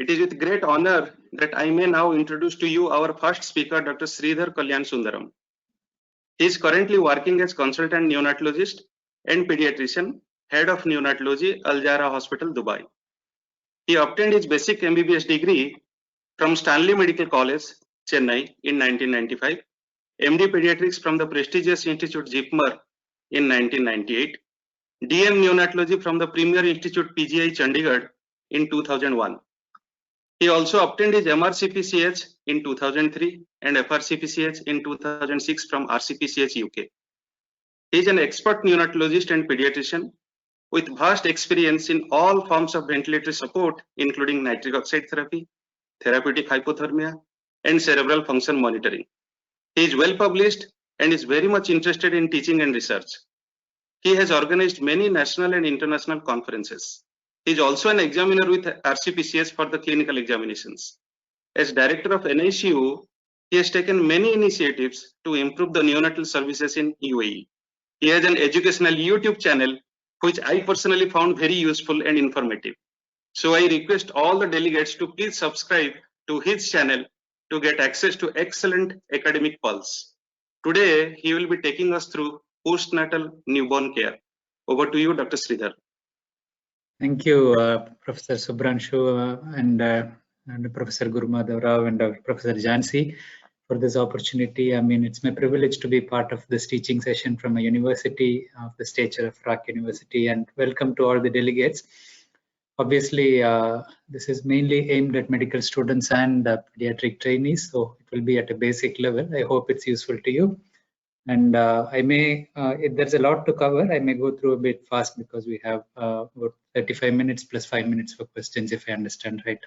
It is with great honor that I may now introduce to you our first speaker, Dr. Sridhar Kalyan Sundaram. He is currently working as consultant neonatologist and pediatrician, head of neonatology, Al Jara Hospital, Dubai. He obtained his basic MBBS degree from Stanley Medical College, Chennai in 1995, MD Pediatrics from the prestigious Institute Jipmer in 1998, DM Neonatology from the Premier Institute PGI Chandigarh in 2001. He also obtained his MRCPCH in 2003 and FRCPCH in 2006 from RCPCH UK. He is an expert neonatologist and pediatrician with vast experience in all forms of ventilatory support, including nitric oxide therapy, therapeutic hypothermia, and cerebral function monitoring. He is well published and is very much interested in teaching and research. He has organized many national and international conferences. He is also an examiner with RCPCS for the clinical examinations. As director of NICU, he has taken many initiatives to improve the neonatal services in UAE. He has an educational YouTube channel, which I personally found very useful and informative. So I request all the delegates to please subscribe to his channel to get access to excellent academic pulse. Today, he will be taking us through postnatal newborn care. Over to you, Dr. Sridhar. Thank you, Professor Subranshu and Professor Gurumadhav Rao and Professor Jansi for this opportunity. I mean, it's my privilege to be part of this teaching session from a university of the stature of RAK University, and welcome to all the delegates. Obviously, this is mainly aimed at medical students and pediatric trainees, so it will be at a basic level. I hope it's useful to you. And if there's a lot to cover, I may go through a bit fast because we have about 35 minutes plus 5 minutes for questions, if I understand right.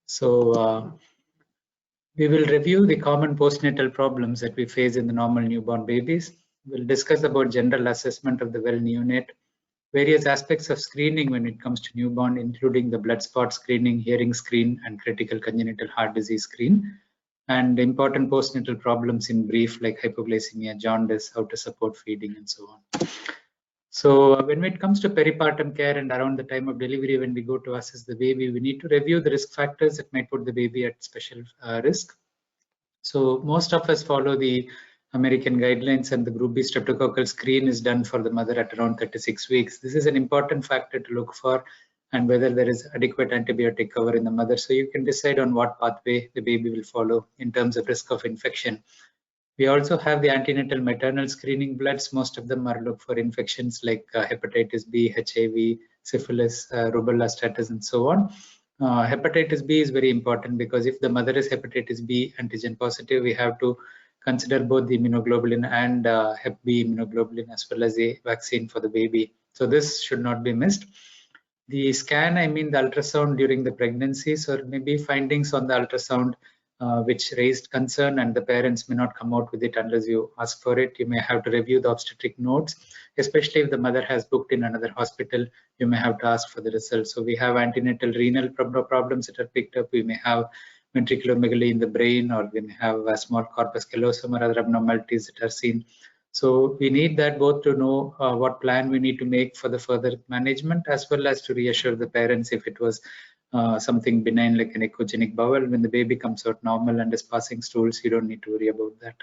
So we will review the common postnatal problems that we face in the normal newborn babies. We'll discuss about general assessment of the well neonate, various aspects of screening when it comes to newborn, including the blood spot screening, hearing screen, and critical congenital heart disease screen, and important postnatal problems in brief, like hypoglycemia, jaundice, how to support feeding, and so on. So when it comes to peripartum care and around the time of delivery, when we go to assess the baby, we need to review the risk factors that might put the baby at special risk. So most of us follow the American guidelines, and the group B streptococcal screen is done for the mother at around 36 weeks. This is an important factor to look for, and whether there is adequate antibiotic cover in the mother, so you can decide on what pathway the baby will follow in terms of risk of infection. We also have the antenatal maternal screening bloods. Most of them are looked for infections like hepatitis B, HIV, syphilis, rubella status, and so on. Hepatitis B is very important because if the mother is hepatitis B antigen positive, we have to consider both the immunoglobulin and Hep B immunoglobulin as well as the vaccine for the baby. So this should not be missed. The scan, I mean the ultrasound during the pregnancies, or maybe findings on the ultrasound which raised concern and the parents may not come out with it unless you ask for it. You may have to review the obstetric notes, especially if the mother has booked in another hospital, you may have to ask for the results. So we have antenatal renal problems that are picked up. We may have ventriculomegaly in the brain, or we may have a small corpus callosum or other abnormalities that are seen. So we need that both to know what plan we need to make for the further management, as well as to reassure the parents if it was something benign like an echogenic bowel. When the baby comes out normal and is passing stools, you don't need to worry about that.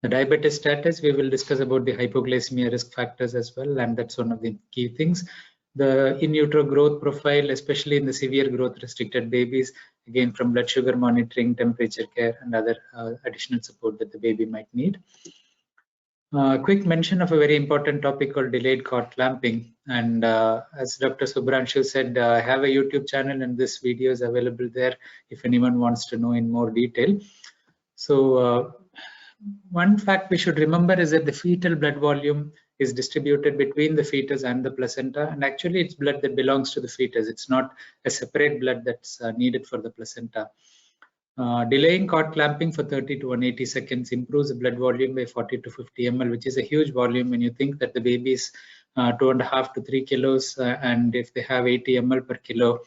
The diabetes status, we will discuss about the hypoglycemia risk factors as well, and that's one of the key things. The in utero growth profile, especially in the severe growth restricted babies, again from blood sugar monitoring, temperature care, and other additional support that the baby might need. Quick mention of a very important topic called delayed cord clamping, and as Dr. Subranshu said, I have a YouTube channel and this video is available there if anyone wants to know in more detail. So one fact we should remember is that the fetal blood volume is distributed between the fetus and the placenta, and actually it's blood that belongs to the fetus. It's not a separate blood that's needed for the placenta. Delaying cord clamping for 30 to 180 seconds improves the blood volume by 40 to 50 ml, which is a huge volume when you think that the baby is 2.5 to 3 kilos, and if they have 80 ml per kilo,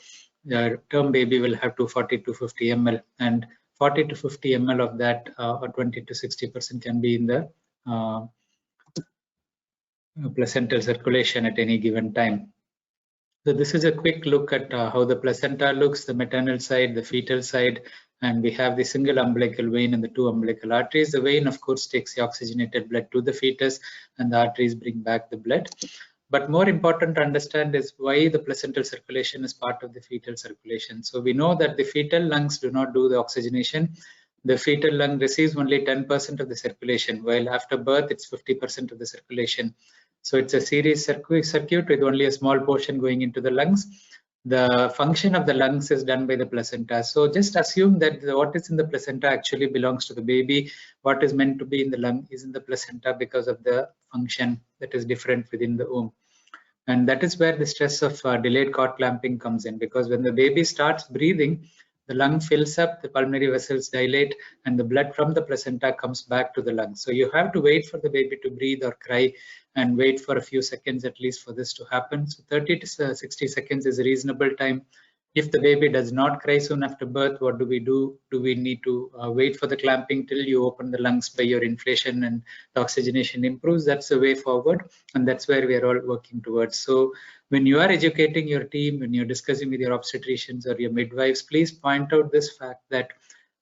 the term baby will have 240 to 50 ml, and 40 to 50 ml of that, or 20 to 60% can be in the placental circulation at any given time. So this is a quick look at how the placenta looks, the maternal side, the fetal side, and we have the single umbilical vein and the two umbilical arteries. The vein, of course, takes the oxygenated blood to the fetus, and the arteries bring back the blood. But more important to understand is why the placental circulation is part of the fetal circulation. So we know that the fetal lungs do not do the oxygenation. The fetal lung receives only 10% of the circulation, while after birth it's 50% of the circulation. So it's a series circuit with only a small portion going into the lungs. The function of the lungs is done by the placenta. So just assume that what is in the placenta actually belongs to the baby. What is meant to be in the lung is in the placenta because of the function that is different within the womb. And that is where the stress of delayed cord clamping comes in, because when the baby starts breathing, the lung fills up, the pulmonary vessels dilate, and the blood from the placenta comes back to the lung. So you have to wait for the baby to breathe or cry and wait for a few seconds at least for this to happen. So 30 to 60 seconds is a reasonable time. If the baby does not cry soon after birth, what do we do? Do we need to wait for the clamping till you open the lungs by your inflation and the oxygenation improves? That's the way forward, and that's where we are all working towards. So when you are educating your team, when you're discussing with your obstetricians or your midwives, please point out this fact that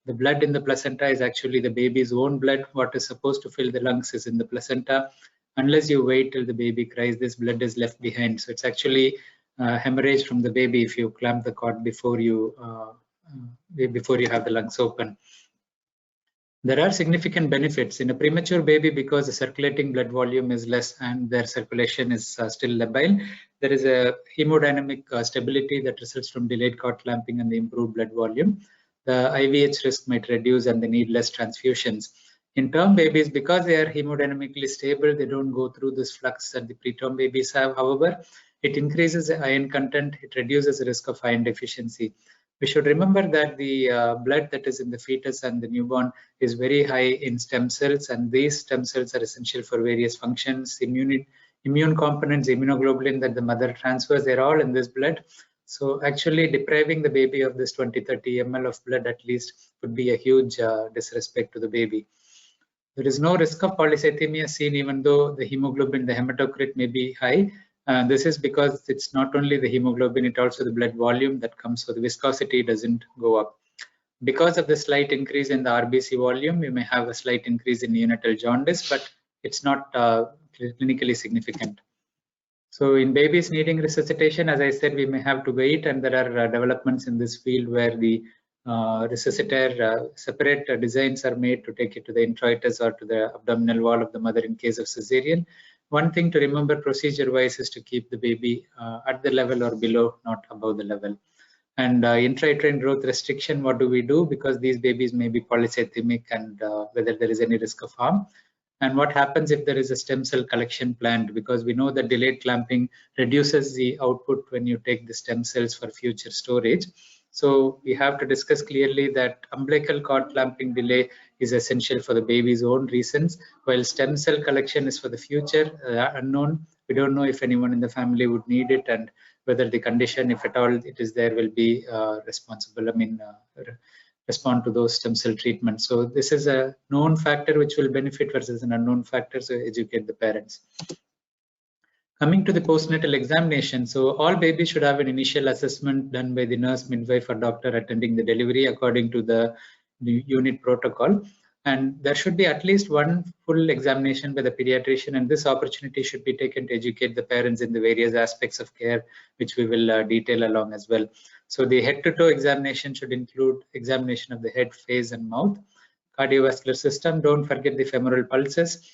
the blood in the placenta is actually the baby's own blood. What is supposed to fill the lungs is in the placenta. Unless you wait till the baby cries, this blood is left behind. So it's actually hemorrhage from the baby if you clamp the cord before you have the lungs open. There are significant benefits in a premature baby because the circulating blood volume is less and their circulation is still labile. There is a hemodynamic stability that results from delayed cord clamping and the improved blood volume. The IVH risk might reduce and they need less transfusions. In term babies, because they are hemodynamically stable, they don't go through this flux that the preterm babies have. However, it increases the iron content, it reduces the risk of iron deficiency. We should remember that the blood that is in the fetus and the newborn is very high in stem cells, and these stem cells are essential for various functions, immune components, immunoglobulin that the mother transfers, they're all in this blood. So actually depriving the baby of this 20-30 ml of blood at least would be a huge disrespect to the baby. There is no risk of polycythemia seen even though the hemoglobin, the hematocrit may be high. This is because it's not only the hemoglobin, it also the blood volume that comes, so the viscosity doesn't go up. Because of the slight increase in the RBC volume, you may have a slight increase in neonatal jaundice, but it's not clinically significant. So in babies needing resuscitation, as I said, we may have to wait, and there are developments in this field where the resuscitator separate designs are made to take it to the introitus or to the abdominal wall of the mother in case of cesarean. One thing to remember procedure wise is to keep the baby at the level or below, not above the level. And intrauterine growth restriction, what do we do? Because these babies may be polycythemic, and whether there is any risk of harm. And what happens if there is a stem cell collection planned? Because we know that delayed clamping reduces the output when you take the stem cells for future storage. So we have to discuss clearly that umbilical cord clamping delay is essential for the baby's own reasons, while stem cell collection is for the future unknown. We don't know if anyone in the family would need it, and whether the condition, if at all it is there, will be responsible, respond to those stem cell treatments. So this is a known factor which will benefit versus an unknown factor, so educate the parents. Coming to the postnatal examination, so all babies should have an initial assessment done by the nurse, midwife or doctor attending the delivery according to the unit protocol. And there should be at least one full examination by the pediatrician, and this opportunity should be taken to educate the parents in the various aspects of care, which we will detail along as well. So the head-to-toe examination should include examination of the head, face and mouth. Cardiovascular system, don't forget the femoral pulses,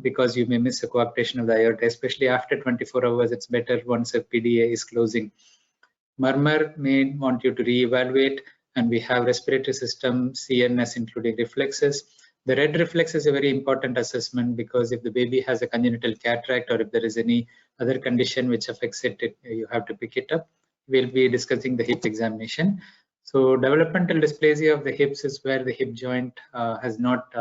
because you may miss a coaptation of the aorta, especially after 24 hours. It's better once a PDA is closing. Murmur may want you to reevaluate, and we have respiratory system, CNS, including reflexes. The red reflex is a very important assessment, because if the baby has a congenital cataract or if there is any other condition which affects it, you have to pick it up. We'll be discussing the hip examination. So developmental dysplasia of the hips is where the hip joint has not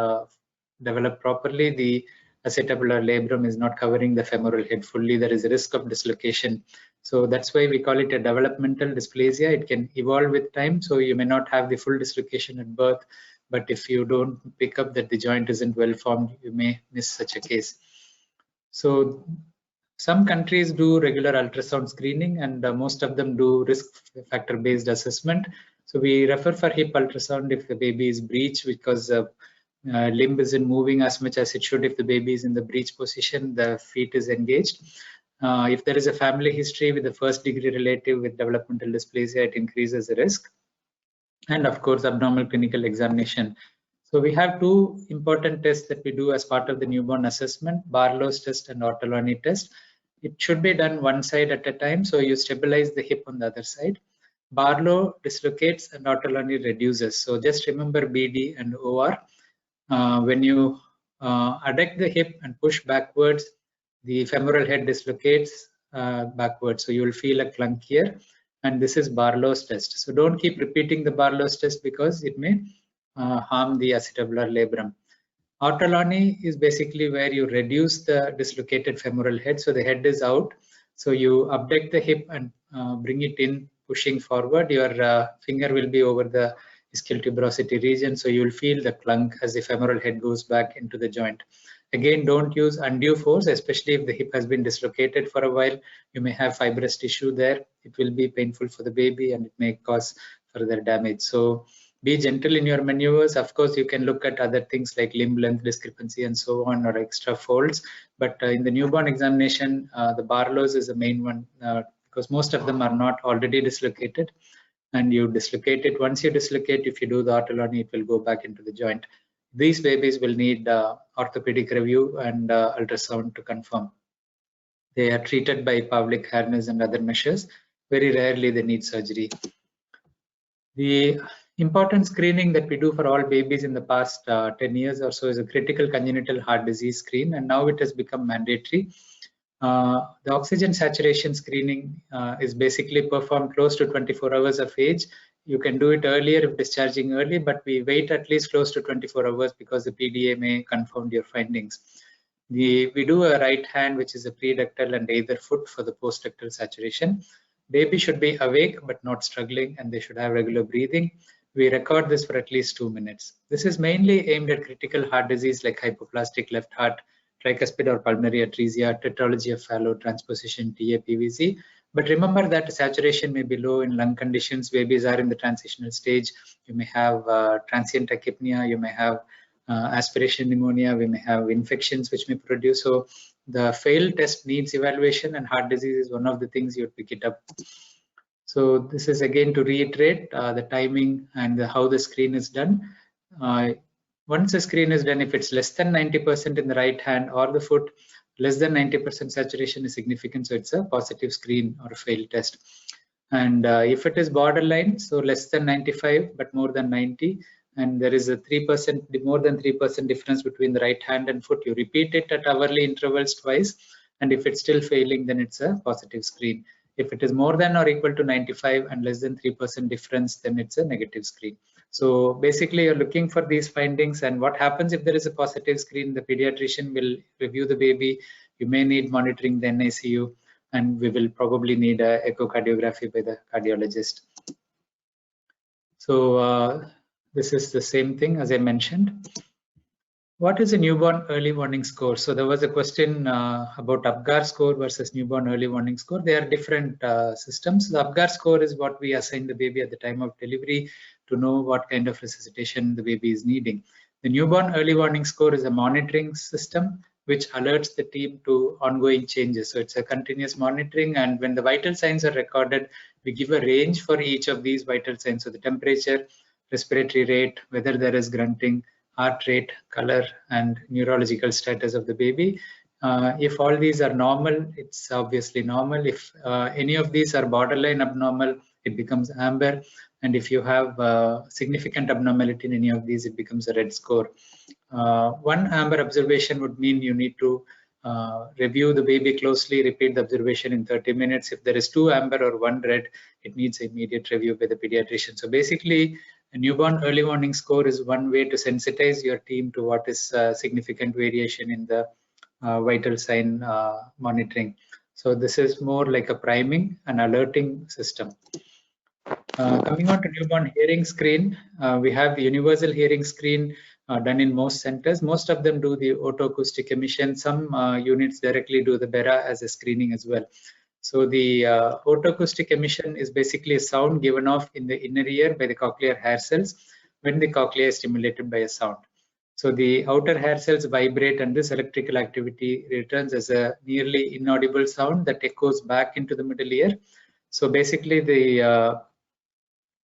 developed properly. The acetabular labrum is not covering the femoral head fully. There is a risk of dislocation. So that's why we call it a developmental dysplasia. It can evolve with time. So you may not have the full dislocation at birth, but if you don't pick up that the joint isn't well formed, you may miss such a case. So Some countries do regular ultrasound screening, and most of them do risk factor based assessment. So we refer for hip ultrasound if the baby is breech, because limb isn't moving as much as it should. If the baby is in the breech position, the feet is engaged. If there is a family history with the first degree relative with developmental dysplasia, it increases the risk. And of course, abnormal clinical examination. So we have two important tests that we do as part of the newborn assessment: Barlow's test and Ortolani test. It should be done one side at a time, so you stabilize the hip on the other side. Barlow dislocates and Ortolani reduces. So just remember BD and OR. When you adduct the hip and push backwards, the femoral head dislocates backwards. So you will feel a clunk here, and this is Barlow's test. So don't keep repeating the Barlow's test because it may harm the acetabular labrum. Ortolani is basically where you reduce the dislocated femoral head, so the head is out. So you abduct the hip and bring it in, pushing forward. Your finger will be over the ischial tuberosity region, so you will feel the clunk as the femoral head goes back into the joint. Again, don't use undue force, especially if the hip has been dislocated for a while. You may have fibrous tissue there. It will be painful for the baby and it may cause further damage. So be gentle in your maneuvers. Of course, you can look at other things like limb length discrepancy and so on, or extra folds. But in the newborn examination, the Barlow's is the main one because most of them are not already dislocated. And you dislocate it. Once you dislocate, if you do the Ortolani, it will go back into the joint. These babies will need orthopedic review and ultrasound to confirm. They are treated by Pavlik harness and other measures. Very rarely they need surgery. The important screening that we do for all babies in the past 10 years or so is a critical congenital heart disease screen, and now it has become mandatory. The oxygen saturation screening is basically performed close to 24 hours of age. You can do it earlier if discharging early, but we wait at least close to 24 hours because the PDA may confound your findings. We do a right hand, which is a preductal, and either foot for the postductal saturation. Baby should be awake but not struggling, and they should have regular breathing. We record this for at least 2 minutes. This is mainly aimed at critical heart disease like hypoplastic left heart, tricuspid or pulmonary atresia, tetralogy of Fallot, transposition, TA-PVC. But remember that saturation may be low in lung conditions. Babies are in the transitional stage. You may have transient tachypnea. You may have aspiration pneumonia. We may have infections which may produce. So the failed test needs evaluation, and heart disease is one of the things you would pick it up. So this is again to reiterate the timing and how the screen is done. Once the screen is done, if it's less than 90% in the right hand or the foot, less than 90% saturation is significant, so it's a positive screen or a failed test. And if it is borderline, so less than 95 but more than 90, and there is a 3%, more than 3% difference between the right hand and foot, you repeat it at hourly intervals twice, and if it's still failing, then it's a positive screen. If it is more than or equal to 95 and less than 3% difference, then it's a negative screen. So basically you're looking for these findings, and what happens if there is a positive screen, the pediatrician will review the baby. You may need monitoring the NICU, and we will probably need a echocardiography by the cardiologist. So this is the same thing as I mentioned. What is a newborn early warning score? So there was a question about APGAR score versus newborn early warning score. They are different systems. The APGAR score is what we assign the baby at the time of delivery to know what kind of resuscitation the baby is needing. The newborn early warning score is a monitoring system which alerts the team to ongoing changes. So it's a continuous monitoring, and when the vital signs are recorded, we give a range for each of these vital signs. So the temperature, respiratory rate, whether there is grunting, heart rate, color, and neurological status of the baby. If all these are normal, it's obviously normal. If any of these are borderline abnormal, it becomes amber. And if you have significant abnormality in any of these, it becomes a red score. One amber observation would mean you need to review the baby closely, repeat the observation in 30 minutes. If there is 2 amber or 1 red, it needs immediate review by the pediatrician. So basically, a newborn early warning score is one way to sensitize your team to what is significant variation in the vital sign monitoring. So this is more like a priming and alerting system. Coming on to newborn hearing screen, we have the universal hearing screen, done in most centers. Most of them do the otoacoustic emission. Some units directly do the BERA as a screening as well. So the otoacoustic emission is basically a sound given off in the inner ear by the cochlear hair cells when the cochlea is stimulated by a sound. So the outer hair cells vibrate and this electrical activity returns as a nearly inaudible sound that echoes back into the middle ear. So basically the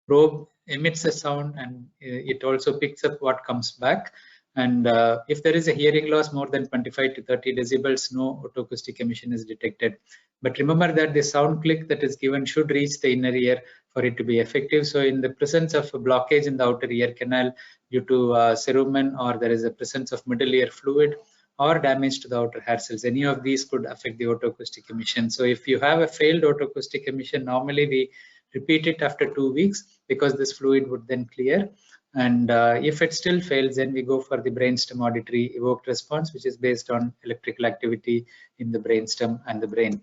probe emits a sound and it also picks up what comes back. And if there is a hearing loss more than 25 to 30 decibels, no otoacoustic emission is detected. But remember that the sound click that is given should reach the inner ear for it to be effective. So in the presence of a blockage in the outer ear canal due to cerumen, or there is a presence of middle ear fluid or damage to the outer hair cells, any of these could affect the otoacoustic emission. So if you have a failed otoacoustic emission, normally we repeat it after 2 weeks because this fluid would then clear. And if it still fails, then we go for the brainstem auditory evoked response, which is based on electrical activity in the brainstem and the brain.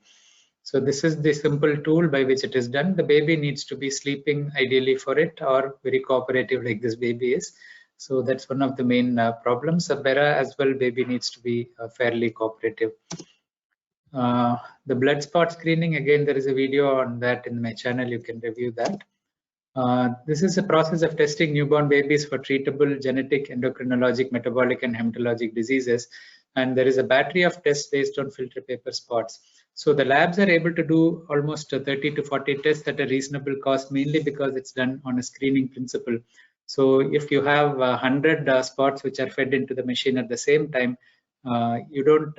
So this is the simple tool by which it is done. The baby needs to be sleeping ideally for it, or very cooperative like this baby is. So that's one of the main problems. BERA as well, baby needs to be fairly cooperative. The blood spot screening, again, there is a video on that in my channel. You can review that. This is a process of testing newborn babies for treatable genetic, endocrinologic, metabolic, and hematologic diseases. And there is a battery of tests based on filter paper spots. So the labs are able to do almost 30 to 40 tests at a reasonable cost, mainly because it's done on a screening principle. So if you have 100 spots which are fed into the machine at the same time, you don't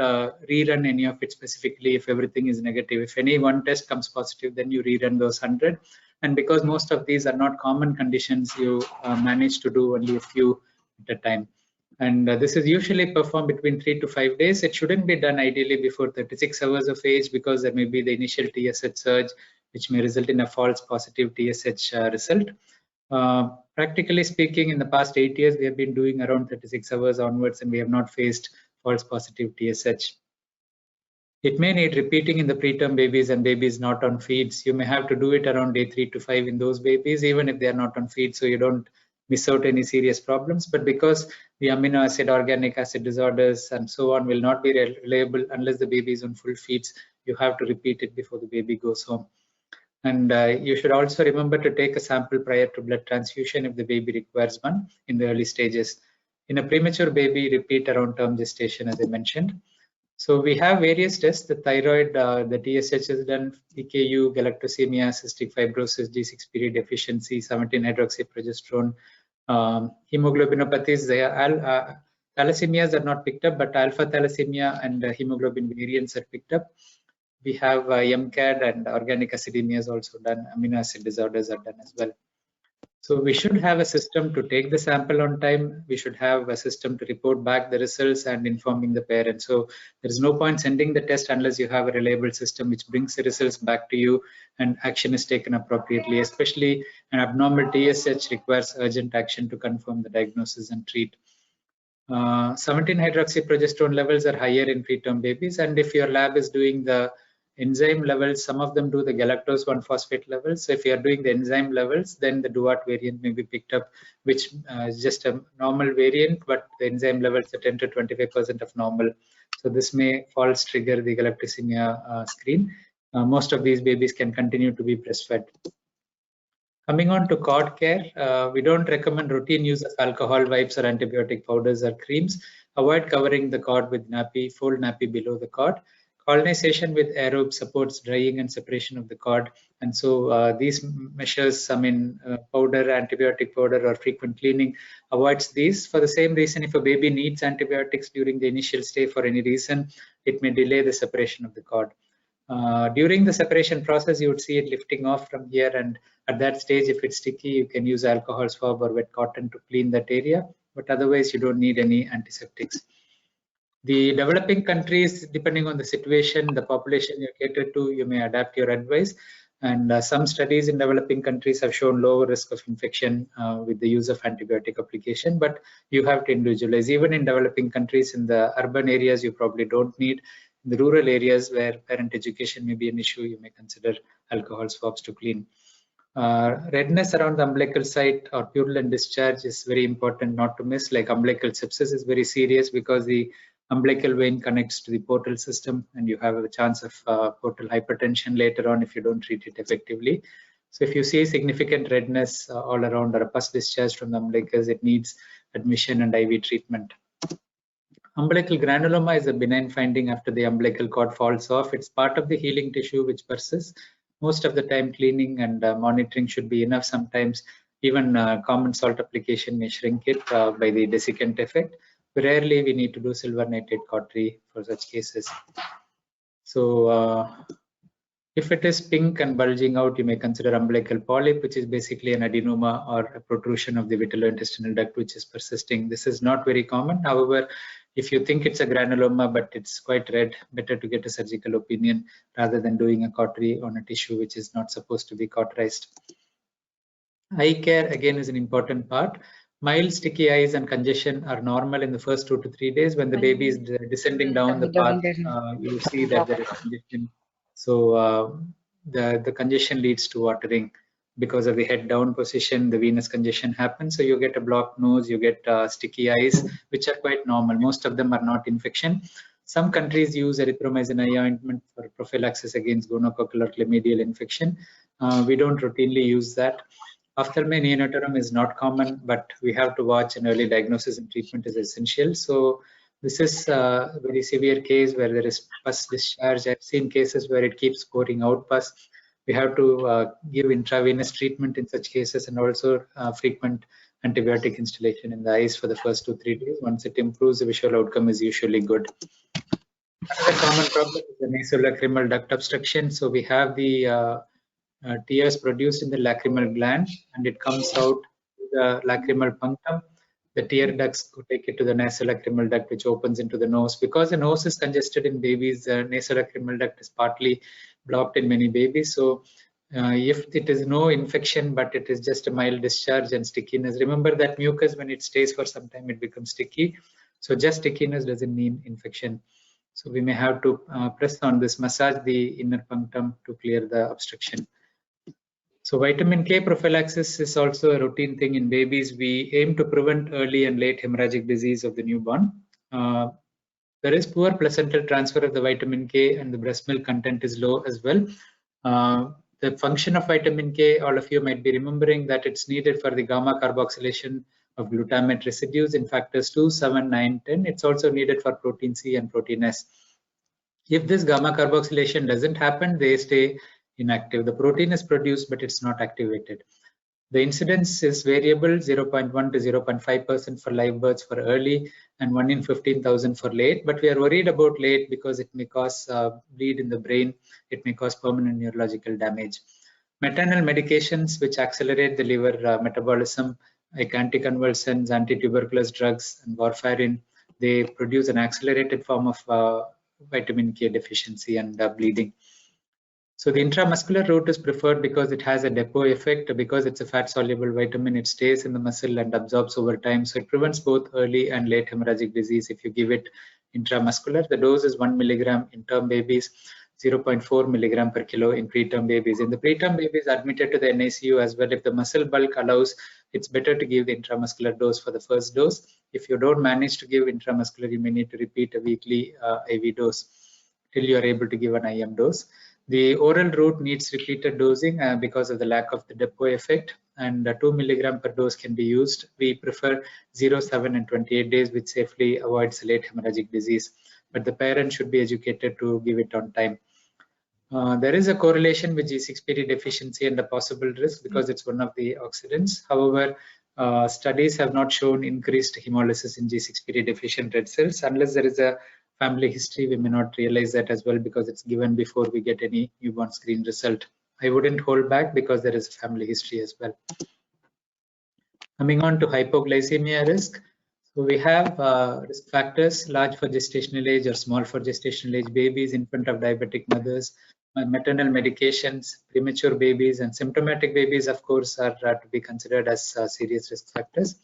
rerun any of it specifically if everything is negative. If any one test comes positive, then you rerun those 100. And because most of these are not common conditions, you manage to do only a few at a time. And this is usually performed between 3 to 5 days. It shouldn't be done ideally before 36 hours of age, because there may be the initial TSH surge, which may result in a false positive TSH result. Practically speaking, in the past 8 years, we have been doing around 36 hours onwards, and we have not faced false positive TSH. It may need repeating in the preterm babies and babies not on feeds. You may have to do it around day 3 to 5 in those babies, even if they are not on feed, so you don't miss out any serious problems. But because the amino acid, organic acid disorders, and so on will not be reliable unless the baby is on full feeds, you have to repeat it before the baby goes home. And you should also remember to take a sample prior to blood transfusion if the baby requires one in the early stages. In a premature baby, repeat around term gestation, as I mentioned. So we have various tests: the thyroid, the TSH is done, PKU, galactosemia, cystic fibrosis, G6PD deficiency, 17-hydroxyprogesterone, hemoglobinopathies. Thalassemias are not picked up, but alpha thalassemia and hemoglobin variants are picked up. We have MCAD and organic acidemia is also done. Amino acid disorders are done as well. So we should have a system to take the sample on time. We should have a system to report back the results and informing the parents. So there is no point sending the test unless you have a reliable system which brings the results back to you and action is taken appropriately. Especially an abnormal TSH requires urgent action to confirm the diagnosis and treat. 17-hydroxyprogesterone levels are higher in preterm babies, and if your lab is doing the enzyme levels, some of them do the galactose 1-phosphate levels. So if you are doing the enzyme levels, then the Duart variant may be picked up, which is just a normal variant, but the enzyme levels are 10 to 25% of normal. So this may false trigger the galactosemia screen. Most of these babies can continue to be breastfed. Coming on to cord care, we don't recommend routine use of alcohol wipes or antibiotic powders or creams. Avoid covering the cord with nappy, fold nappy below the cord. Colonization with aerobe supports drying and separation of the cord. And so these measures, powder, antibiotic powder, or frequent cleaning avoids these. For the same reason, if a baby needs antibiotics during the initial stay for any reason, it may delay the separation of the cord. During the separation process, you would see it lifting off from here, and at that stage, if it's sticky, you can use alcohol swab or wet cotton to clean that area, but otherwise you don't need any antiseptics. The developing countries, depending on the situation, the population you cater to, you may adapt your advice. And some studies in developing countries have shown lower risk of infection with the use of antibiotic application, but you have to individualize. Even in developing countries, in the urban areas, you probably don't need. In the rural areas where parent education may be an issue, you may consider alcohol swabs to clean. Redness around the umbilical site or purulent discharge is very important not to miss. Like umbilical sepsis is very serious because the umbilical vein connects to the portal system and you have a chance of portal hypertension later on if you don't treat it effectively. So if you see significant redness all around or a pus discharge from the umbilicus, it needs admission and IV treatment. Umbilical granuloma is a benign finding after the umbilical cord falls off. It's part of the healing tissue which persists. Most of the time cleaning and monitoring should be enough. Sometimes even common salt application may shrink it by the desiccant effect. Rarely we need to do silver nitrate cautery for such cases. So if it is pink and bulging out, you may consider umbilical polyp, which is basically an adenoma or a protrusion of the vitellointestinal duct which is persisting. This is not very common. However, if you think it's a granuloma but it's quite red, better to get a surgical opinion rather than doing a cautery on a tissue which is not supposed to be cauterized. Eye care again is an important part. Mild sticky eyes and congestion are normal in the first 2 to 3 days. When the baby is descending down the path, you see that there is congestion. So the congestion leads to watering. Because of the head down position, the venous congestion happens. So you get a blocked nose, you get sticky eyes, which are quite normal. Most of them are not infection. Some countries use erythromycin eye ointment for prophylaxis against gonococcal or chlamydial infection. We don't routinely use that. Ophthalmic neonatorum is not common, but we have to watch, and early diagnosis and treatment is essential. So this is a very severe case where there is pus discharge. I've seen cases where it keeps pouring out pus. We have to give intravenous treatment in such cases and also frequent antibiotic instillation in the eyes for the first 2 to 3 days. Once it improves, the visual outcome is usually good. Another common problem is the nasolacrimal duct obstruction. So we have the tears produced in the lacrimal gland and it comes out to the lacrimal punctum. The tear ducts take it to the nasolacrimal duct, which opens into the nose. Because the nose is congested in babies, the nasolacrimal duct is partly blocked in many babies. So if it is no infection, but it is just a mild discharge and stickiness, remember that mucus, when it stays for some time, it becomes sticky. So just stickiness doesn't mean infection. So we may have to press on this, massage the inner punctum to clear the obstruction. So vitamin K prophylaxis is also a routine thing in babies. We aim to prevent early and late hemorrhagic disease of the newborn. There is poor placental transfer of the vitamin K and the breast milk content is low as well. The function of vitamin K, all of you might be remembering that it's needed for the gamma carboxylation of glutamate residues in factors 2, 7, 9, 10. It's also needed for protein C and protein S. If this gamma carboxylation doesn't happen, they stay inactive. The protein is produced, but it's not activated. The incidence is variable, 0.1 to 0.5% for live births for early and 1 in 15,000 for late. But we are worried about late because it may cause bleed in the brain. It may cause permanent neurological damage. Maternal medications which accelerate the liver metabolism, like anticonvulsants, anti-tuberculous drugs, and warfarin, they produce an accelerated form of vitamin K deficiency and bleeding. So the intramuscular route is preferred because it has a depot effect. Because it's a fat-soluble vitamin, it stays in the muscle and absorbs over time. So it prevents both early and late hemorrhagic disease if you give it intramuscular. The dose is 1 milligram in term babies, 0.4 milligram per kilo in preterm babies. In the preterm babies admitted to the NICU as well, if the muscle bulk allows, it's better to give the intramuscular dose for the first dose. If you don't manage to give intramuscular, you may need to repeat a weekly IV dose till you are able to give an IM dose. The oral route needs repeated dosing because of the lack of the depot effect, and 2 milligram per dose can be used. We prefer 0, 7, and 28 days, which safely avoids late hemorrhagic disease. But the parent should be educated to give it on time. There is a correlation with G6PD deficiency and a possible risk because it's one of the oxidants. However, studies have not shown increased hemolysis in G6PD deficient red cells. Unless there is a family history, we may not realize that as well because it's given before we get any newborn screen result. I wouldn't hold back because there is a family history as well. Coming on to hypoglycemia risk. So we have risk factors: large for gestational age or small for gestational age babies, infant of diabetic mothers, maternal medications, premature babies, and symptomatic babies, of course, are to be considered as serious risk factors.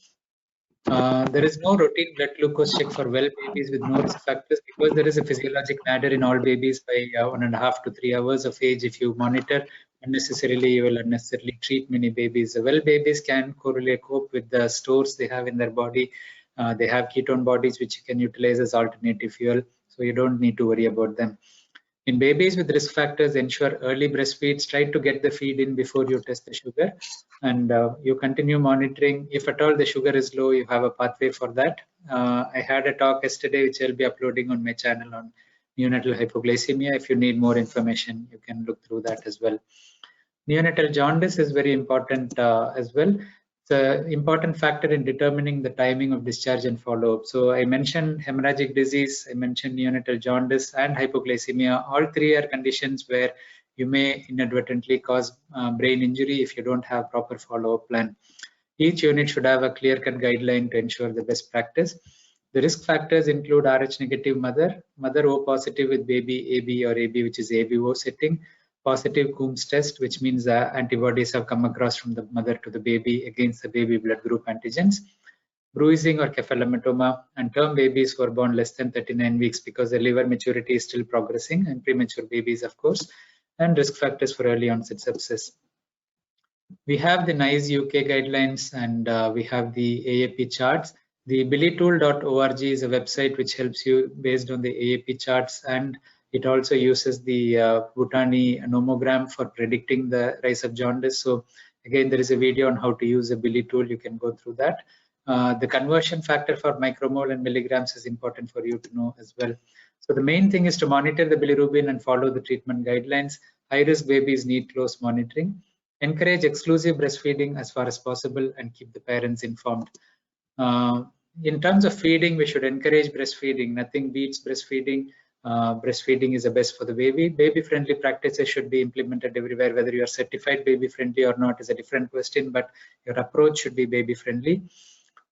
There is no routine blood glucose check for well babies with no risk factors because there is a physiologic nadir in all babies by 1.5 to 3 hours of age if you monitor, unnecessarily you will unnecessarily treat many babies. Well, babies can cope with the stores they have in their body. They have ketone bodies which you can utilize as alternative fuel, so you don't need to worry about them. In babies with risk factors, ensure early breastfeeds. Try to get the feed in before you test the sugar, and you continue monitoring. If at all the sugar is low, you have a pathway for that. I had a talk yesterday which I'll be uploading on my channel on neonatal hypoglycemia. If you need more information, you can look through that as well. Neonatal jaundice is very important as well. It's an important factor in determining the timing of discharge and follow-up. So I mentioned hemorrhagic disease, I mentioned neonatal jaundice and hypoglycemia. All three are conditions where you may inadvertently cause brain injury if you don't have proper follow-up plan. Each unit should have a clear-cut guideline to ensure the best practice. The risk factors include Rh negative mother O positive with baby AB or AB which is ABO setting, positive Coombs test, which means the antibodies have come across from the mother to the baby against the baby blood group antigens, bruising or cephalometoma, and term babies who are born less than 39 weeks because the liver maturity is still progressing, and premature babies, of course, and risk factors for early onset sepsis. We have the NICE UK guidelines, and we have the AAP charts. The billytool.org is a website which helps you based on the AAP charts, and it also uses the Bhutani nomogram for predicting the rise of jaundice. So again, there is a video on how to use a Billy tool. You can go through that. The conversion factor for micromole and milligrams is important for you to know as well. So the main thing is to monitor the bilirubin and follow the treatment guidelines. High-risk babies need close monitoring. Encourage exclusive breastfeeding as far as possible and keep the parents informed. In terms of feeding, we should encourage breastfeeding. Nothing beats breastfeeding. Breastfeeding is the best for the baby. Baby-friendly practices should be implemented everywhere. Whether you are certified baby-friendly or not is a different question, but your approach should be baby-friendly.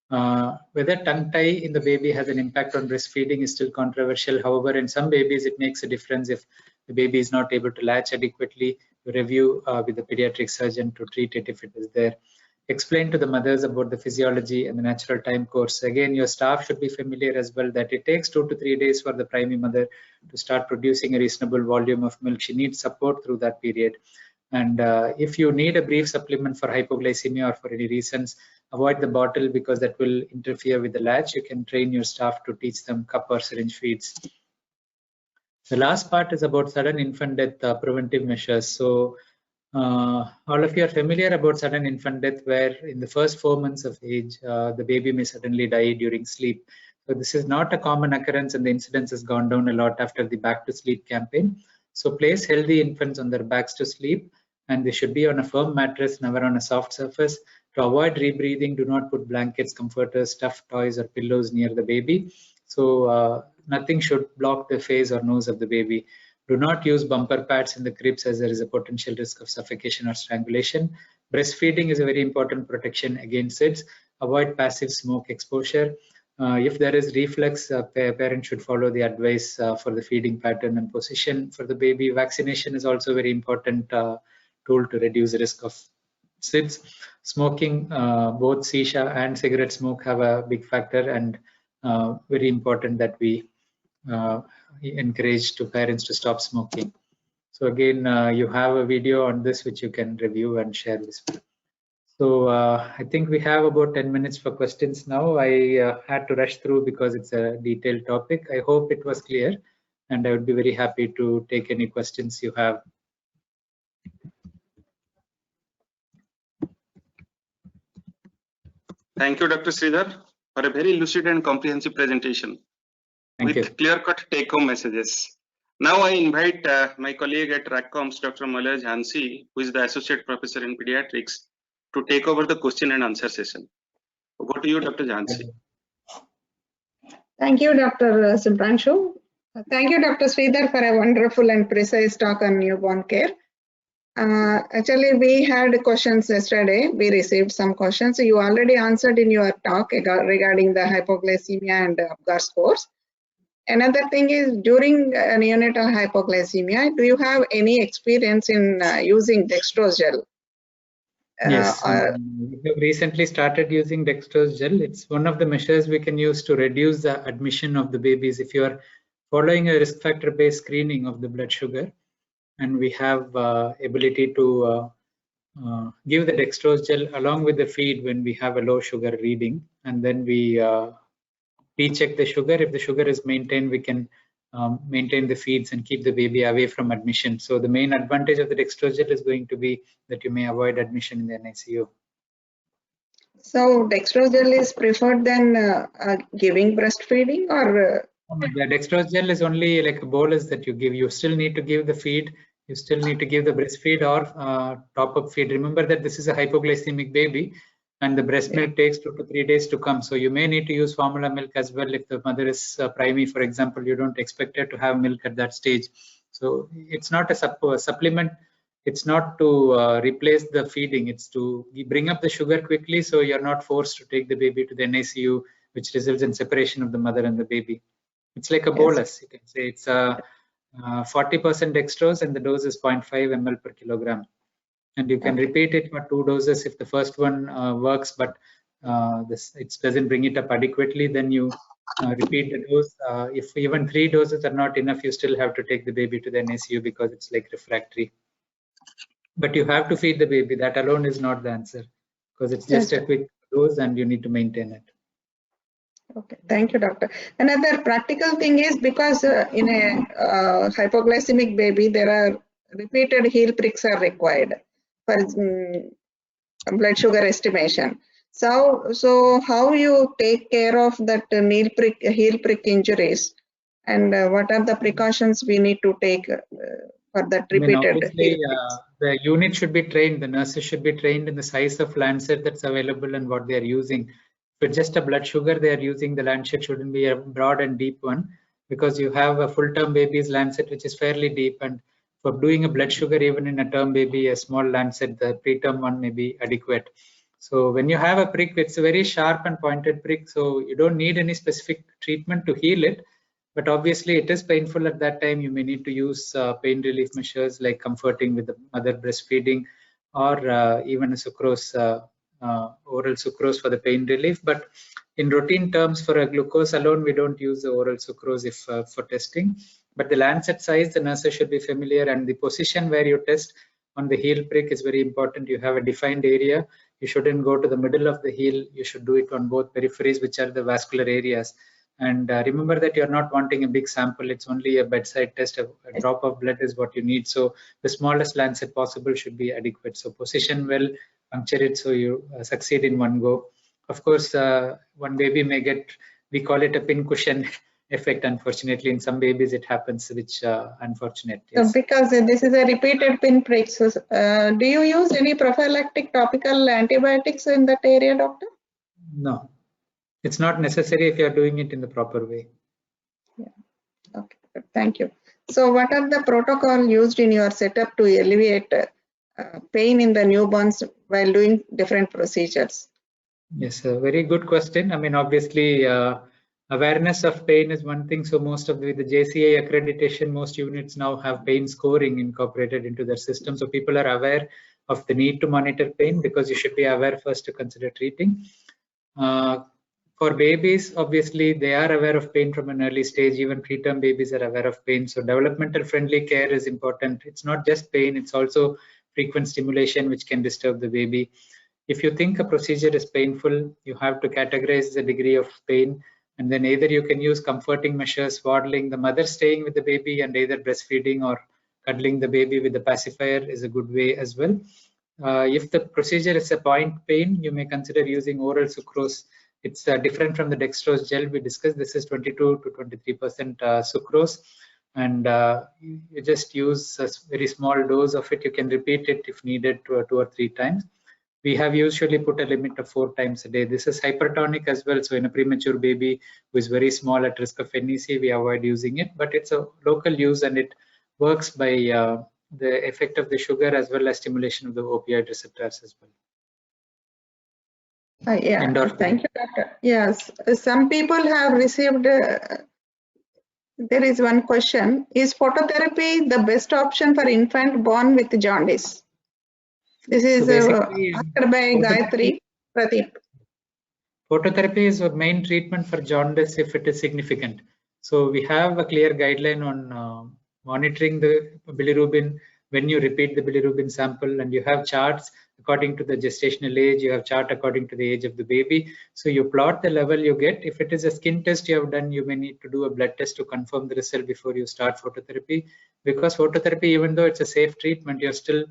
Whether tongue tie in the baby has an impact on breastfeeding is still controversial. However, in some babies, it makes a difference if the baby is not able to latch adequately. You review with the pediatric surgeon to treat it if it is there. Explain to the mothers about the physiology and the natural time course. Again, your staff should be familiar as well that it takes 2 to 3 days for the primary mother to start producing a reasonable volume of milk. She needs support through that period. And if you need a brief supplement for hypoglycemia or for any reasons, avoid the bottle because that will interfere with the latch. You can train your staff to teach them cup or syringe feeds. The last part is about sudden infant death preventive measures. So all of you are familiar about sudden infant death, where in the first 4 months of age, the baby may suddenly die during sleep. So this is not a common occurrence, and the incidence has gone down a lot after the Back to Sleep campaign. So place healthy infants on their backs to sleep, and they should be on a firm mattress, never on a soft surface. To avoid rebreathing, do not put blankets, comforters, stuffed toys, or pillows near the baby. So nothing should block the face or nose of the baby. Do not use bumper pads in the cribs as there is a potential risk of suffocation or strangulation. Breastfeeding is a very important protection against SIDS. Avoid passive smoke exposure. If there is reflux, parents should follow the advice for the feeding pattern and position for the baby. Vaccination is also a very important tool to reduce the risk of SIDS. Smoking, both shisha and cigarette smoke have a big factor, and very important that we encourage to parents to stop smoking. So again, you have a video on this which you can review and share with me. So I think we have about 10 minutes for questions now. I had to rush through because it's a detailed topic. I hope it was clear, and I would be very happy to take any questions you have. Thank you, Dr. Sridhar, for a very lucid and comprehensive presentation with clear-cut take-home messages. Now I invite my colleague at RACCOMS, Dr. Malaya Jhansi, who is the Associate Professor in Pediatrics, to take over the question and answer session. Over to you, Dr. Jhansi. Thank you, Dr. Subhranshu. Thank you, Dr. Sridhar, for a wonderful and precise talk on newborn care. Actually, we had questions yesterday. We received some questions. You already answered in your talk regarding the hypoglycemia and Apgar scores. Another thing is, during neonatal hypoglycemia, do you have any experience in using dextrose gel? Yes, we have recently started using dextrose gel. It's one of the measures we can use to reduce the admission of the babies. If you are following a risk factor based screening of the blood sugar, and we have ability to give the dextrose gel along with the feed when we have a low sugar reading, and then we recheck the sugar. If the sugar is maintained, we can maintain the feeds and keep the baby away from admission. So the main advantage of the dextrose gel is going to be that you may avoid admission in the NICU. So dextrose gel is preferred than giving breastfeeding, or the dextrose gel is only like a bolus that you give. You still need to give the feed. You still need to give the breastfeed or top-up feed. Remember that this is a hypoglycemic baby, and the breast milk takes 2 to 3 days to come. So you may need to use formula milk as well. If the mother is primary, for example, you don't expect her to have milk at that stage. So it's not a supplement. It's not to replace the feeding. It's to bring up the sugar quickly, so you're not forced to take the baby to the NICU, which results in separation of the mother and the baby. It's like a bolus. You can say it's 40% dextrose, and the dose is 0.5 ml per kilogram. And you can repeat it for 2 doses. If the first one works, but it doesn't bring it up adequately, then you repeat the dose. If even 3 doses are not enough, you still have to take the baby to the NICU because it's like refractory. But you have to feed the baby. That alone is not the answer, because it's just a quick dose and you need to maintain it. Okay, thank you, doctor. Another practical thing is, because in a hypoglycemic baby, there are repeated heel pricks are required for blood sugar estimation. So how you take care of that heel prick injuries, and what are the precautions we need to take for that repeated heel pricks? The unit should be trained. The nurses should be trained in the size of lancet that's available and what they are using. If it's just a blood sugar they are using, the lancet shouldn't be a broad and deep one, because you have a full-term baby's lancet which is fairly deep, and for doing a blood sugar even in a term baby, a small lancet, the preterm one, may be adequate. So when you have a prick, it's a very sharp and pointed prick, so you don't need any specific treatment to heal it. But obviously it is painful at that time. You may need to use pain relief measures like comforting with the mother breastfeeding, or even a sucrose, oral sucrose for the pain relief. But in routine terms, for a glucose alone, we don't use the oral sucrose if for testing. But the lancet size, the nurses should be familiar, and the position where you test on the heel prick is very important. You have a defined area. You shouldn't go to the middle of the heel. You should do it on both peripheries, which are the vascular areas. And remember that you're not wanting a big sample. It's only a bedside test. A drop of blood is what you need. So the smallest lancet possible should be adequate. So position well, puncture it so you succeed in one go. Of course, one baby may get, we call it a pin cushion effect. Unfortunately, in some babies it happens, which unfortunate. Yes. So because this is a repeated pin prick, so do you use any prophylactic topical antibiotics in that area, doctor? No. It's not necessary if you are doing it in the proper way. Yeah. Okay, thank you. So what are the protocol used in your setup to alleviate pain in the newborns while doing different procedures? Yes, a very good question. I mean, obviously, awareness of pain is one thing. So most of the JCI accreditation, most units now have pain scoring incorporated into their system. So people are aware of the need to monitor pain, because you should be aware first to consider treating. For babies, obviously, they are aware of pain from an early stage. Even preterm babies are aware of pain. So developmental friendly care is important. It's not just pain, it's also frequent stimulation, which can disturb the baby. If you think a procedure is painful, you have to categorize the degree of pain. And then either you can use comforting measures, swaddling, the mother staying with the baby, and either breastfeeding or cuddling the baby with the pacifier is a good way as well. If the procedure is a point pain, you may consider using oral sucrose. It's different from the dextrose gel we discussed. This is 22 to 23% sucrose, and you just use a very small dose of it. You can repeat it if needed 2 or 3 times. We have usually put a limit of 4 times a day. This is hypertonic as well. So in a premature baby who is very small at risk of NEC, we avoid using it, but it's a local use, and it works by the effect of the sugar as well as stimulation of the opioid receptors as well. Yeah, thank you, doctor. Yes, some people have received, there is one question, is phototherapy the best option for infant born with jaundice? This is asked by Gayatri Pradeep. Phototherapy is a main treatment for jaundice if it is significant. So we have a clear guideline on monitoring the bilirubin when you repeat the bilirubin sample, and you have charts according to the gestational age, you have chart according to the age of the baby. So you plot the level you get. If it is a skin test you have done, you may need to do a blood test to confirm the result before you start phototherapy, because phototherapy, even though it's a safe treatment, you're still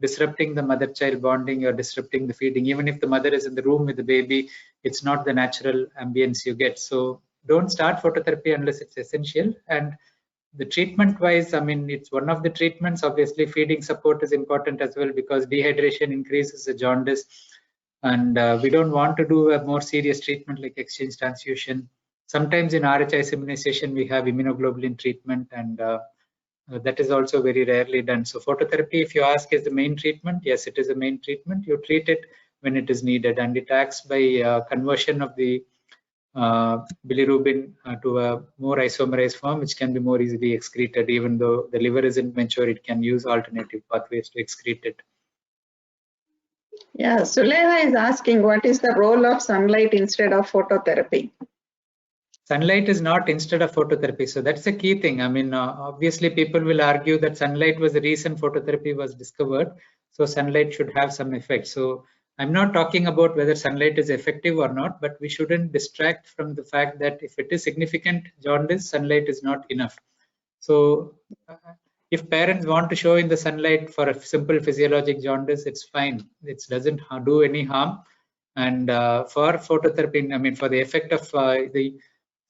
disrupting the mother-child bonding, you're disrupting the feeding. Even if the mother is in the room with the baby, it's not the natural ambience you get. So don't start phototherapy unless it's essential. And the treatment wise, I mean, it's one of the treatments. Obviously, feeding support is important as well, because dehydration increases the jaundice. And we don't want to do a more serious treatment like exchange transfusion. Sometimes in RHIS immunization, we have immunoglobulin treatment, and that is also very rarely done. So phototherapy, if you ask, is the main treatment? Yes, it is the main treatment. You treat it when it is needed, and it acts by conversion of the bilirubin to a more isomerized form, which can be more easily excreted. Even though the liver isn't mature, it can use alternative pathways to excrete it. Yeah, Suleha is asking, what is the role of sunlight instead of phototherapy? Sunlight is not instead of phototherapy. So that's the key thing. I mean, obviously people will argue that sunlight was the reason phototherapy was discovered. So sunlight should have some effect. So I'm not talking about whether sunlight is effective or not, but we shouldn't distract from the fact that if it is significant jaundice, sunlight is not enough. So if parents want to show in the sunlight for a simple physiologic jaundice, it's fine. It doesn't do any harm. And for phototherapy, I mean, for the effect of the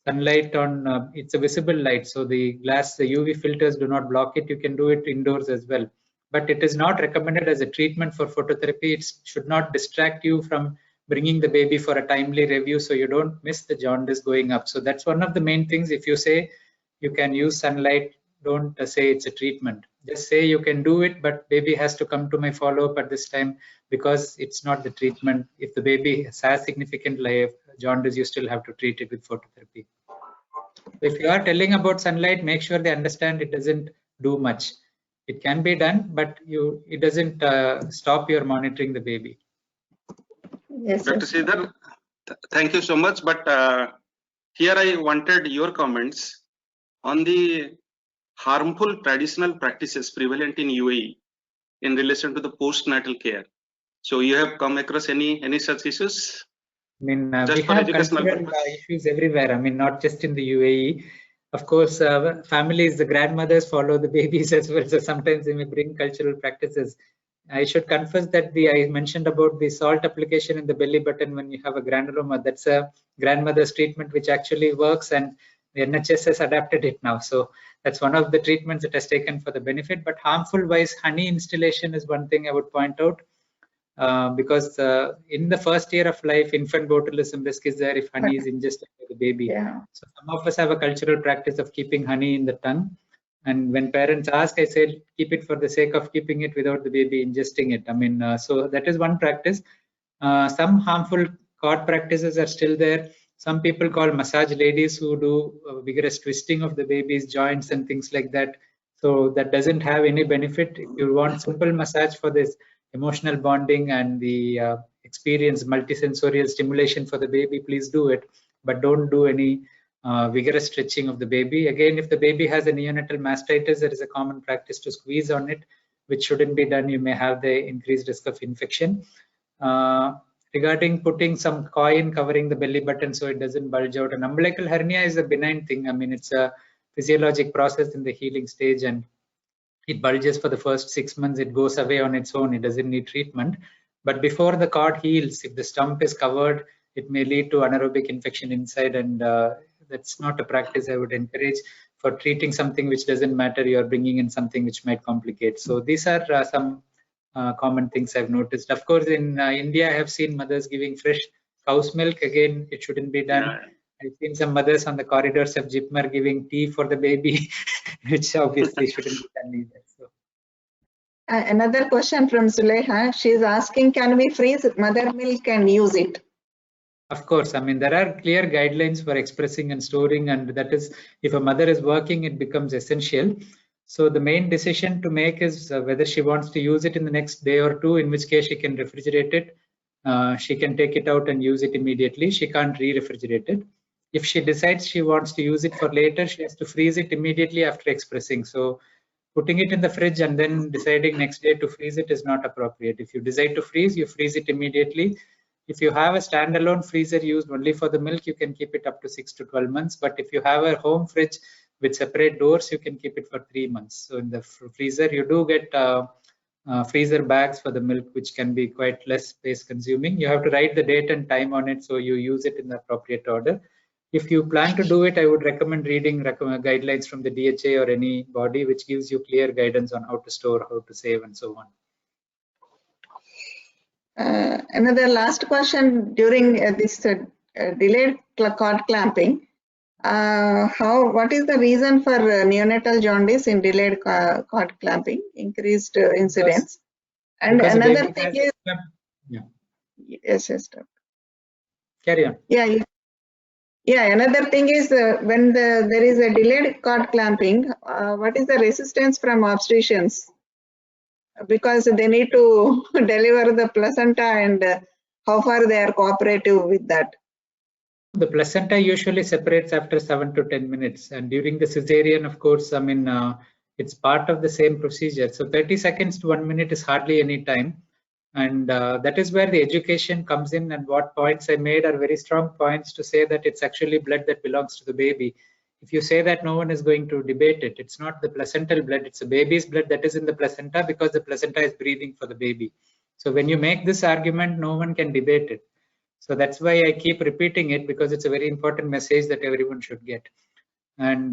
sunlight on, it's a visible light. So the glass, the UV filters do not block it. You can do it indoors as well. But it is not recommended as a treatment for phototherapy. It should not distract you from bringing the baby for a timely review, so you don't miss the jaundice going up. So that's one of the main things. If you say you can use sunlight, don't say it's a treatment. Just say you can do it, but baby has to come to my follow-up at this time, because it's not the treatment. If the baby has significant jaundice, you still have to treat it with phototherapy. If you are telling about sunlight, make sure they understand it doesn't do much. It can be done, but it doesn't stop your monitoring the baby. Yes, Dr. Sridhar, thank you so much. But here I wanted your comments on the harmful traditional practices prevalent in UAE in relation to the postnatal care. So you have come across any such issues? I mean, we have cultural issues everywhere. I mean, not just in the UAE. Of course, families, the grandmothers follow the babies as well. So sometimes they may bring cultural practices. I should confess that I mentioned about the salt application in the belly button when you have a granuloma. That's a grandmother's treatment which actually works, and the NHS has adapted it now. So that's one of the treatments that has taken for the benefit. But harmful wise, honey instillation is one thing I would point out. Because in the first year of life, infant botulism risk is there if honey is ingested by the baby. Yeah. So some of us have a cultural practice of keeping honey in the tongue. And when parents ask, I say, keep it for the sake of keeping it without the baby ingesting it. I mean, so that is one practice. Some harmful cord practices are still there. Some people call massage ladies who do vigorous twisting of the baby's joints and things like that. So that doesn't have any benefit. If you want simple massage for this emotional bonding and the experience, multisensorial stimulation for the baby, please do it, but don't do any vigorous stretching of the baby. Again, if the baby has a neonatal mastitis, there is a common practice to squeeze on it, which shouldn't be done. You may have the increased risk of infection. Regarding putting some coin covering the belly button so it doesn't bulge out, an umbilical hernia is a benign thing. I mean, it's a physiologic process in the healing stage, and it bulges for the first 6 months, it goes away on its own, it doesn't need treatment. But before the cord heals, if the stump is covered, it may lead to anaerobic infection inside, and that's not a practice I would encourage. For treating something which doesn't matter, you're bringing in something which might complicate. So these are some common things I've noticed. Of course, in India, I have seen mothers giving fresh cow's milk. Again, it shouldn't be done. Yeah. I've seen some mothers on the corridors of Jipmer giving tea for the baby, which obviously shouldn't be done either. So. Another question from Suleha. She's asking, can we freeze mother milk and use it? Of course. I mean, there are clear guidelines for expressing and storing, and that is, if a mother is working, it becomes essential. So the main decision to make is whether she wants to use it in the next day or two, in which case she can refrigerate it. She can take it out and use it immediately. She can't re-refrigerate it. If she decides she wants to use it for later, she has to freeze it immediately after expressing. So putting it in the fridge and then deciding next day to freeze it is not appropriate. If you decide to freeze, you freeze it immediately. If you have a standalone freezer used only for the milk, you can keep it up to 6 to 12 months. But if you have a home fridge with separate doors, you can keep it for 3 months. So in the freezer, you do get freezer bags for the milk, which can be quite less space consuming. You have to write the date and time on it, so you use it in the appropriate order. If you plan to do it, I would recommend reading guidelines from the DHA or any body which gives you clear guidance on how to store, how to save, and so on. Another last question during this delayed cord clamping. What is the reason for neonatal jaundice in delayed cord clamping, increased incidence? And Because another thing is, yeah. Yes, doctor. Carry on. Yeah, another thing is when there is a delayed cord clamping, what is the resistance from obstetricians? Because they need to deliver the placenta, and how far they are cooperative with that. The placenta usually separates after 7 to 10 minutes, and during the cesarean, of course, I mean, it's part of the same procedure. So 30 seconds to 1 minute is hardly any time. And that is where the education comes in, and what points I made are very strong points to say that it's actually blood that belongs to the baby. If you say that, no one is going to debate it. It's not the placental blood, it's the baby's blood that is in the placenta, because the placenta is breathing for the baby. So when you make this argument, no one can debate it. So that's why I keep repeating it, because it's a very important message that everyone should get. And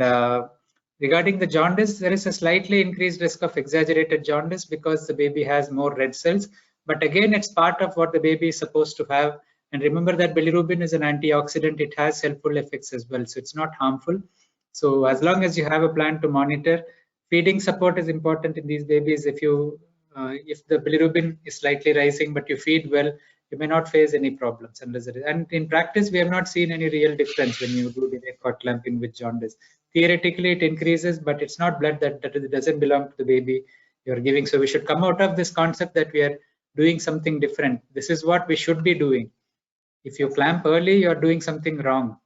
regarding the jaundice, there is a slightly increased risk of exaggerated jaundice because the baby has more red cells. But again, it's part of what the baby is supposed to have. And remember that bilirubin is an antioxidant. It has helpful effects as well. So it's not harmful. So as long as you have a plan to monitor, feeding support is important in these babies. If the bilirubin is slightly rising, but you feed well, you may not face any problems. And in practice, we have not seen any real difference when you do delayed cord clamping with jaundice. Theoretically, it increases, but it's not blood that doesn't belong to the baby you're giving. So we should come out of this concept that we are doing something different. This is what we should be doing. If you clamp early, you're doing something wrong.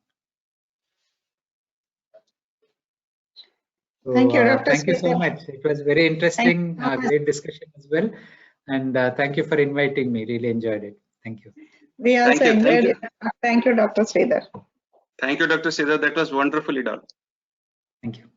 So, thank you, Dr. Thank you so much. It was very interesting, great discussion as well. And thank you for inviting me. Really enjoyed it. Thank you. We also enjoyed it. Thank you, Dr. Sridhar. Thank you, Dr. Sridhar. That was wonderfully done. Thank you.